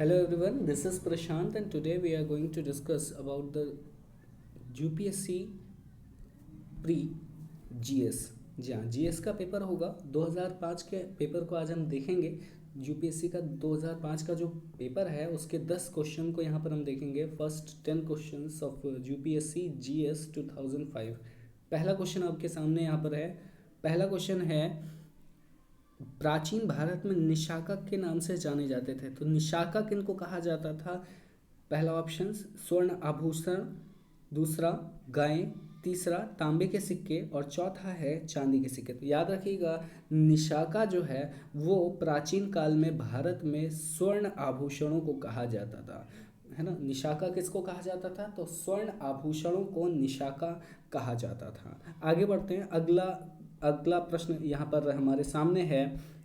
Hello everyone, this is Prashant and today we are going to discuss about the UPSC pre GS. जी हाँ, GS का paper होगा 2005 के paper को आज हम देखेंगे। यूपीएससी का 2005 का जो पेपर है उसके 10 क्वेश्चन को यहाँ पर हम देखेंगे। First 10 questions of UPSC GS 2005। पहला क्वेश्चन आपके सामने यहाँ पर है। पहला क्वेश्चन है, प्राचीन भारत में निशाका के नाम से जाने जाते थे, तो निशाका किनको कहा जाता था? पहला ऑप्शन स्वर्ण आभूषण, दूसरा गायें, तीसरा तांबे के सिक्के और चौथा है चांदी के सिक्के। तो याद रखिएगा, निशाका जो है वो प्राचीन काल में भारत में स्वर्ण आभूषणों को कहा जाता था, है ना। निशाका किसको कहा जाता था? तो स्वर्ण आभूषणों को निशाका कहा जाता था। आगे बढ़ते हैं। अगला प्रश्न यहाँ पर हमारे सामने है,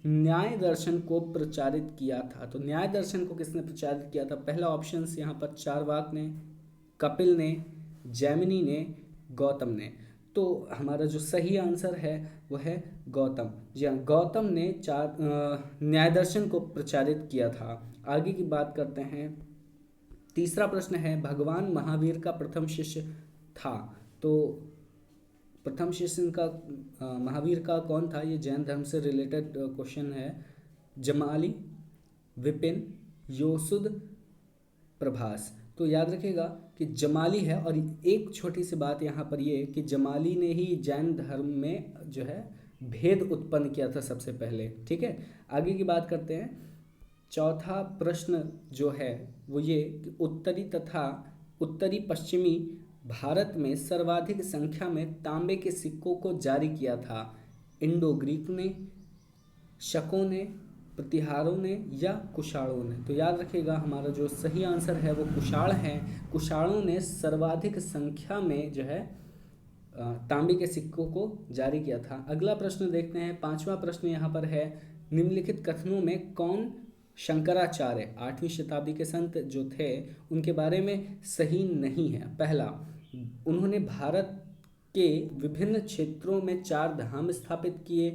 न्याय दर्शन को प्रचारित किया था। तो न्याय दर्शन को किसने प्रचारित किया था? पहला ऑप्शन यहाँ पर चारवाक ने, कपिल ने, जैमिनी ने, गौतम ने। तो हमारा जो सही आंसर है वो है गौतम। जी हाँ, गौतम ने न्याय दर्शन को प्रचारित किया था। आगे की बात करते हैं। तीसरा प्रश्न है, भगवान महावीर का प्रथम शिष्य था। तो प्रथम शिष्य का महावीर का कौन था? ये जैन धर्म से रिलेटेड क्वेश्चन है। जमाली, विपिन, योसुद, प्रभास। तो याद रखिएगा कि जमाली है। और एक छोटी सी बात यहाँ पर ये कि जमाली ने ही जैन धर्म में जो है भेद उत्पन्न किया था सबसे पहले। ठीक है, आगे की बात करते हैं। चौथा प्रश्न जो है वो ये कि उत्तरी तथा उत्तरी पश्चिमी भारत में सर्वाधिक संख्या में तांबे के सिक्कों को जारी किया था? इंडो ग्रीक ने, शकों ने, प्रतिहारों ने या कुशाणों ने? तो याद रखिएगा हमारा जो सही आंसर है वो कुशाण है। कुशाणों ने सर्वाधिक संख्या में जो है तांबे के सिक्कों को जारी किया था। अगला प्रश्न देखते हैं। पांचवा प्रश्न यहाँ पर है, निम्नलिखित कथनों में कौन शंकराचार्य 8वीं शताब्दी के संत जो थे उनके बारे में सही नहीं है? पहला, उन्होंने भारत के विभिन्न क्षेत्रों में 4 धाम स्थापित किए।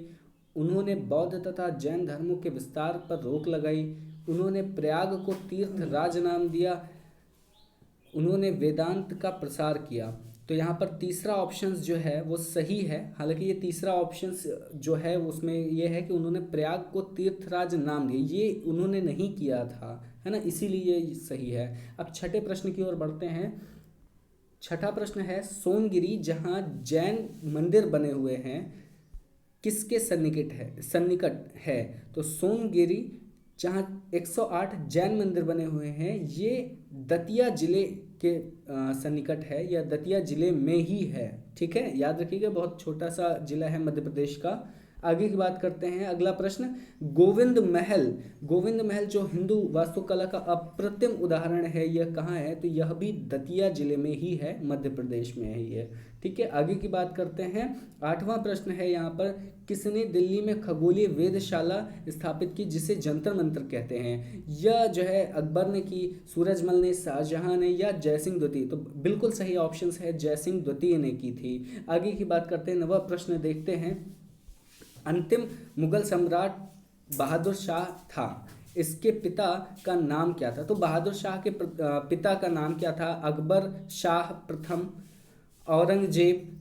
उन्होंने बौद्ध तथा जैन धर्मों के विस्तार पर रोक लगाई। उन्होंने प्रयाग को तीर्थ राज नाम दिया। उन्होंने वेदांत का प्रसार किया। तो यहाँ पर तीसरा ऑप्शन जो है वो सही है। हालांकि ये तीसरा ऑप्शन जो है उसमें ये है कि उन्होंने प्रयाग को तीर्थराज नाम दिया, ये उन्होंने नहीं किया था, है ना, इसीलिए ये सही है। अब छठे प्रश्न की ओर बढ़ते हैं। छठा प्रश्न है, सोनगिरी जहाँ जैन मंदिर बने हुए हैं किसके सन्निकट है? तो सोनगिरी जहाँ 108 जैन मंदिर बने हुए हैं ये दतिया जिले के सन्निकट है या दतिया जिले में ही है। ठीक है, याद रखिएगा, बहुत छोटा सा जिला है मध्य प्रदेश का। आगे की बात करते हैं। अगला प्रश्न, गोविंद महल जो हिंदू वास्तुकला का अप्रतिम उदाहरण है, यह कहाँ है? तो यह भी दतिया जिले में ही है, मध्य प्रदेश में ही है। ठीक है, आगे की बात करते हैं। आठवां प्रश्न है यहाँ पर, किसने दिल्ली में खगोलीय वेधशाला स्थापित की जिसे जंतर मंतर कहते हैं? यह जो है अकबर ने की, सूरजमल ने, शाहजहां ने या जयसिंह द्वितीय? तो बिल्कुल सही ऑप्शन है, जयसिंह द्वितीय ने की थी। आगे की बात करते हैं। नवा प्रश्न देखते हैं। अंतिम मुगल सम्राट बहादुर शाह था, इसके पिता का नाम क्या था? तो बहादुर शाह के पिता का नाम क्या था? अकबर शाह प्रथम, औरंगजेब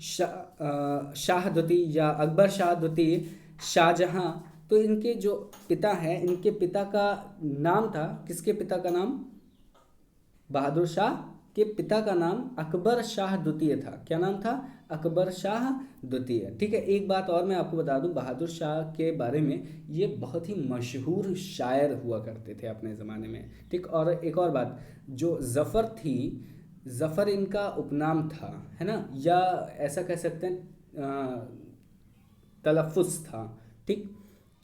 शाह द्वितीय या अकबर शाह द्वितीय, शाहजहां? तो इनके जो पिता हैं, इनके पिता का नाम था, किसके पिता का नाम? बहादुर शाह के पिता का नाम अकबर शाह द्वितीय था। क्या नाम था? अकबर शाह द्वितीय। ठीक है, एक बात और मैं आपको बता दूं बहादुर शाह के बारे में, ये बहुत ही मशहूर शायर हुआ करते थे अपने ज़माने में। ठीक, और एक और बात, जो जफ़र थी, जफ़र इनका उपनाम था, है ना, या ऐसा कह सकते हैं तलफ़ुज़ था। ठीक,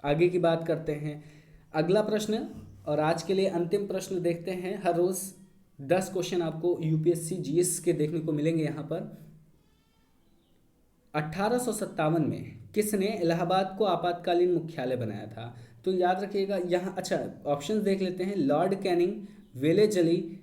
आगे की बात करते हैं। अगला प्रश्न और आज के लिए अंतिम प्रश्न देखते हैं। हर रोज़ 10 क्वेश्चन आपको यूपीएससी जीएस के देखने को मिलेंगे यहाँ पर। 1857 में किसने इलाहाबाद को आपातकालीन मुख्यालय बनाया था? तो याद रखिएगा यहाँ, अच्छा ऑप्शन देख लेते हैं। Lord Canning, Wellesley,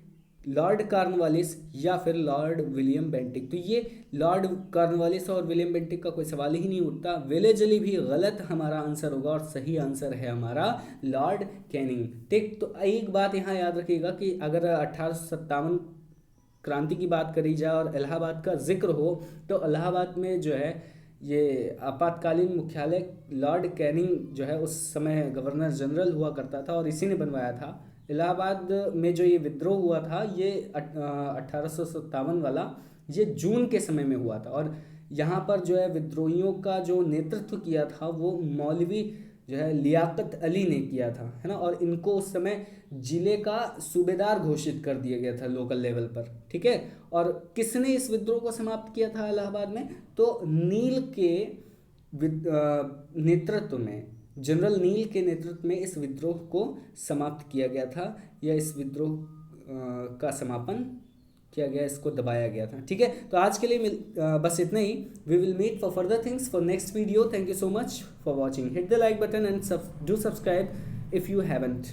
Lord Cornwallis या फिर लॉर्ड विलियम बेंटिक। तो ये लॉर्ड कॉर्नवालिस और विलियम बेंटिक का कोई सवाल ही नहीं उठता। विलेजली भी गलत हमारा आंसर होगा और सही आंसर है हमारा लॉर्ड कैनिंग। ठीक, तो एक बात यहाँ याद रखिएगा कि अगर 1857 क्रांति की बात करी जाए और इलाहाबाद का जिक्र हो, तो इलाहाबाद में जो है ये आपातकालीन मुख्यालय लॉर्ड कैनिंग जो है उस समय गवर्नर जनरल हुआ करता था और इसी ने बनवाया था। इलाहाबाद में जो ये विद्रोह हुआ था ये 1857 वाला, ये जून के समय में हुआ था। और यहाँ पर जो है विद्रोहियों का जो नेतृत्व किया था वो मौलवी जो है लियाकत अली ने किया था, है ना। और इनको उस समय जिले का सूबेदार घोषित कर दिया गया था लोकल लेवल पर, ठीक है। और किसने इस विद्रोह को समाप्त किया था इलाहाबाद में? तो नील के नेतृत्व में, जनरल नील के नेतृत्व में इस विद्रोह को समाप्त किया गया था, या इस विद्रोह का समापन किया गया, इसको दबाया गया था, ठीक है। तो आज के लिए बस इतना ही। We will meet for further things for next video. Thank you so much for watching. Hit the like button and do subscribe if you haven't.